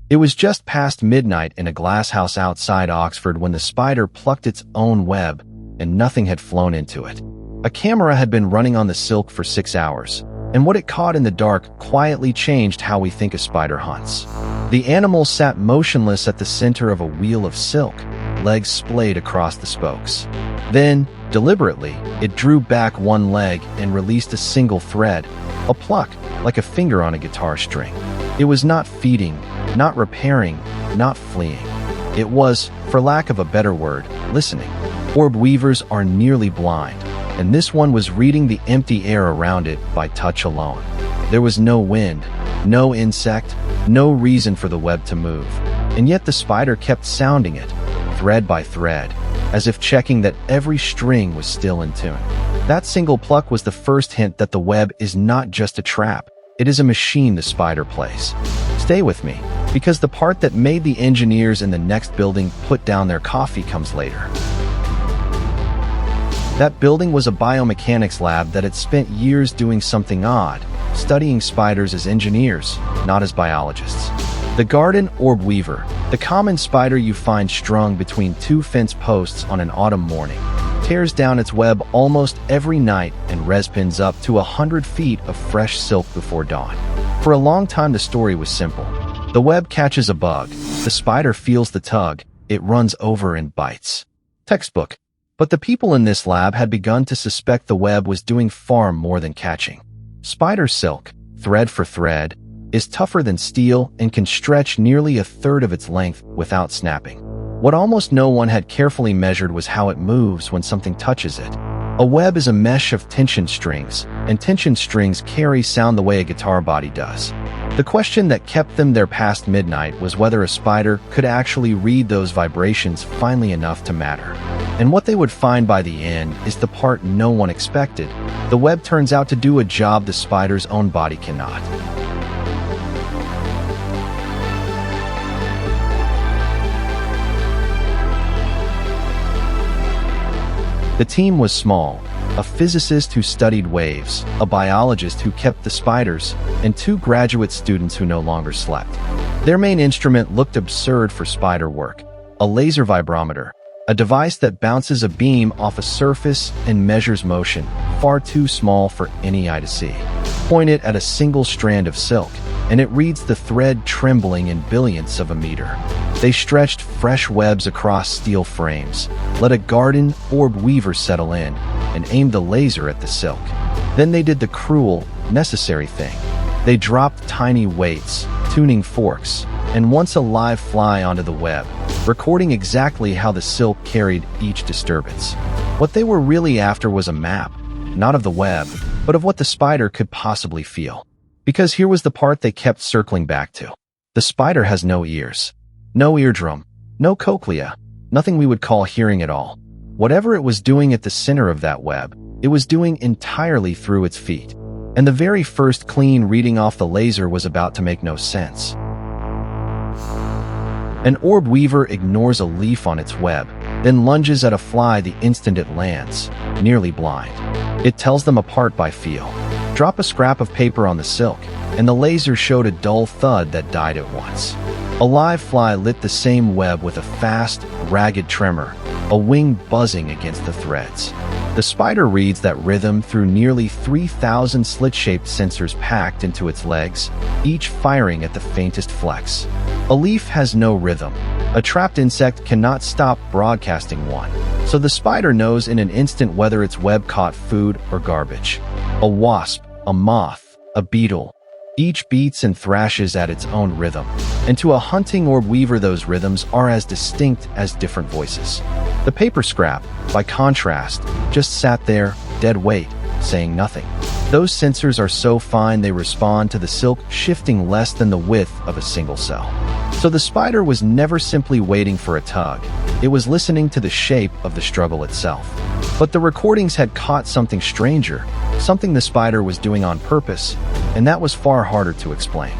It was just past midnight in a glass house outside Oxford when the spider plucked its own web, and nothing had flown into it. A camera had been running on the silk for 6 hours, and what it caught in the dark quietly changed how we think a spider hunts. The animal sat motionless at the center of a wheel of silk, legs splayed across the spokes. Then, deliberately, it drew back one leg and released a single thread, a pluck, like a finger on a guitar string. It was not feeding, not repairing, not fleeing. It was, for lack of a better word, listening. Orb weavers are nearly blind, and this one was reading the empty air around it by touch alone. There was no wind, no insect, no reason for the web to move, and yet the spider kept sounding it, thread by thread, as if checking that every string was still in tune. That single pluck was the first hint that the web is not just a trap, it is a machine the spider plays. Stay with me, because the part that made the engineers in the next building put down their coffee comes later. That building was a biomechanics lab that had spent years doing something odd, studying spiders as engineers, not as biologists. The garden orb weaver, the common spider you find strung between two fence posts on an autumn morning, tears down its web almost every night and respins up to 100 feet of fresh silk before dawn. For a long time the story was simple. The web catches a bug, the spider feels the tug, it runs over and bites. Textbook. But the people in this lab had begun to suspect the web was doing far more than catching. Spider silk, thread for thread, is tougher than steel and can stretch nearly a third of its length without snapping. What almost no one had carefully measured was how it moves when something touches it. A web is a mesh of tension strings, and tension strings carry sound the way a guitar body does. The question that kept them there past midnight was whether a spider could actually read those vibrations finely enough to matter. And what they would find by the end is the part no one expected. The web turns out to do a job the spider's own body cannot. The team was small, a physicist who studied waves, a biologist who kept the spiders, and 2 graduate students who no longer slept. Their main instrument looked absurd for spider work, a laser vibrometer, a device that bounces a beam off a surface and measures motion, far too small for any eye to see. Point it at a single strand of silk, and it reads the thread trembling in billionths of a meter. They stretched fresh webs across steel frames, let a garden orb weaver settle in, and aimed the laser at the silk. Then they did the cruel, necessary thing. They dropped tiny weights, tuning forks, and once a live fly onto the web, recording exactly how the silk carried each disturbance. What they were really after was a map, not of the web, but of what the spider could possibly feel. Because here was the part they kept circling back to. The spider has no ears, no eardrum, no cochlea, nothing we would call hearing at all. Whatever it was doing at the center of that web, it was doing entirely through its feet. And the very first clean reading off the laser was about to make no sense. An orb weaver ignores a leaf on its web, then lunges at a fly the instant it lands, nearly blind. It tells them apart by feel. Drop a scrap of paper on the silk, and the laser showed a dull thud that died at once. A live fly lit the same web with a fast, ragged tremor, a wing buzzing against the threads. The spider reads that rhythm through nearly 3,000 slit-shaped sensors packed into its legs, each firing at the faintest flex. A leaf has no rhythm. A trapped insect cannot stop broadcasting one, so the spider knows in an instant whether its web caught food or garbage. A wasp, a moth, a beetle. Each beats and thrashes at its own rhythm, and to a hunting orb weaver those rhythms are as distinct as different voices. The paper scrap, by contrast, just sat there, dead weight, saying nothing. Those sensors are so fine they respond to the silk shifting less than the width of a single cell. So the spider was never simply waiting for a tug, it was listening to the shape of the struggle itself. But the recordings had caught something stranger, something the spider was doing on purpose, and that was far harder to explain.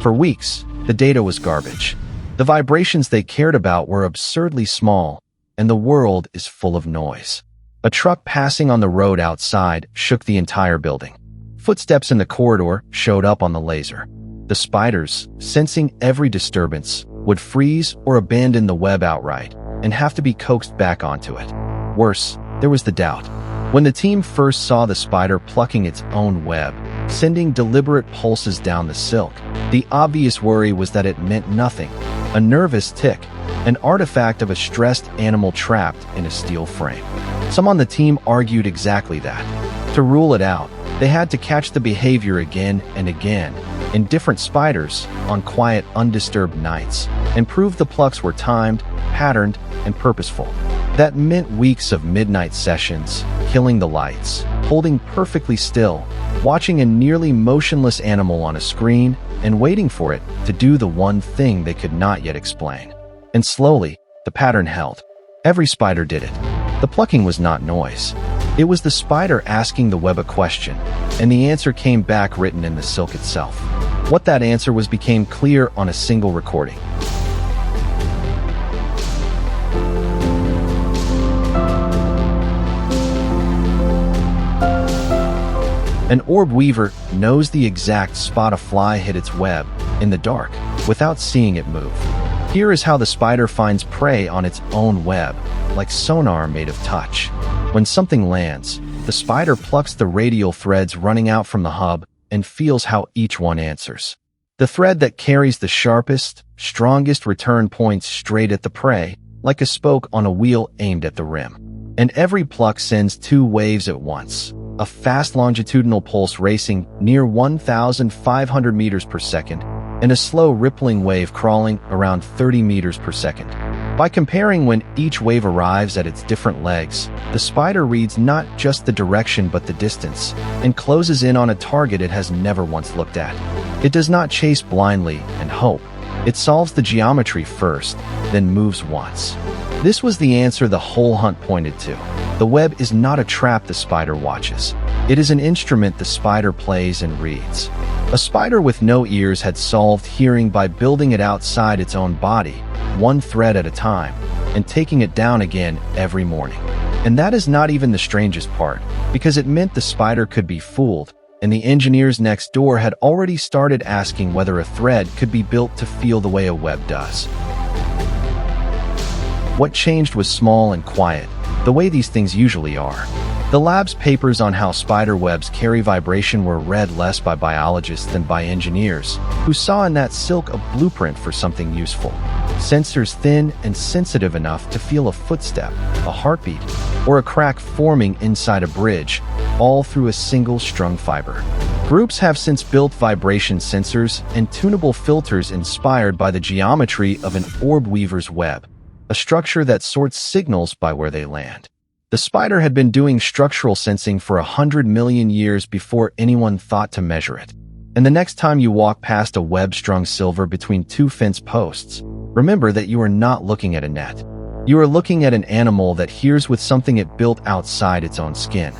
For weeks, the data was garbage. The vibrations they cared about were absurdly small, and the world is full of noise. A truck passing on the road outside shook the entire building. Footsteps in the corridor showed up on the laser. The spiders, sensing every disturbance, would freeze or abandon the web outright and have to be coaxed back onto it. Worse, there was the doubt. When the team first saw the spider plucking its own web, sending deliberate pulses down the silk, the obvious worry was that it meant nothing, a nervous tick, an artifact of a stressed animal trapped in a steel frame. Some on the team argued exactly that. To rule it out, they had to catch the behavior again and again, in different spiders, on quiet, undisturbed nights, and prove the plucks were timed, patterned, and purposeful. That meant weeks of midnight sessions, killing the lights, holding perfectly still, watching a nearly motionless animal on a screen, and waiting for it to do the one thing they could not yet explain. And slowly, the pattern held. Every spider did it. The plucking was not noise. It was the spider asking the web a question, and the answer came back written in the silk itself. What that answer was became clear on a single recording. An orb weaver knows the exact spot a fly hit its web in the dark without seeing it move. Here is how the spider finds prey on its own web, like sonar made of touch. When something lands, the spider plucks the radial threads running out from the hub and feels how each one answers. The thread that carries the sharpest, strongest return points straight at the prey, like a spoke on a wheel aimed at the rim. And every pluck sends two waves at once, a fast longitudinal pulse racing near 1,500 meters per second, and a slow rippling wave crawling around 30 meters per second. By comparing when each wave arrives at its different legs, the spider reads not just the direction but the distance, and closes in on a target it has never once looked at. It does not chase blindly and hope. It solves the geometry first, then moves once. This was the answer the whole hunt pointed to. The web is not a trap the spider watches. It is an instrument the spider plays and reads. A spider with no ears had solved hearing by building it outside its own body, one thread at a time, and taking it down again every morning. And that is not even the strangest part, because it meant the spider could be fooled, and the engineers next door had already started asking whether a thread could be built to feel the way a web does. What changed was small and quiet, the way these things usually are. The lab's papers on how spider webs carry vibration were read less by biologists than by engineers, who saw in that silk a blueprint for something useful. Sensors thin and sensitive enough to feel a footstep, a heartbeat, or a crack forming inside a bridge, all through a single strung fiber. Groups have since built vibration sensors and tunable filters inspired by the geometry of an orb weaver's web, a structure that sorts signals by where they land. The spider had been doing structural sensing for 100 million years before anyone thought to measure it. And the next time you walk past a web-strung silver between two fence posts, remember that you are not looking at a net. You are looking at an animal that hears with something it built outside its own skin.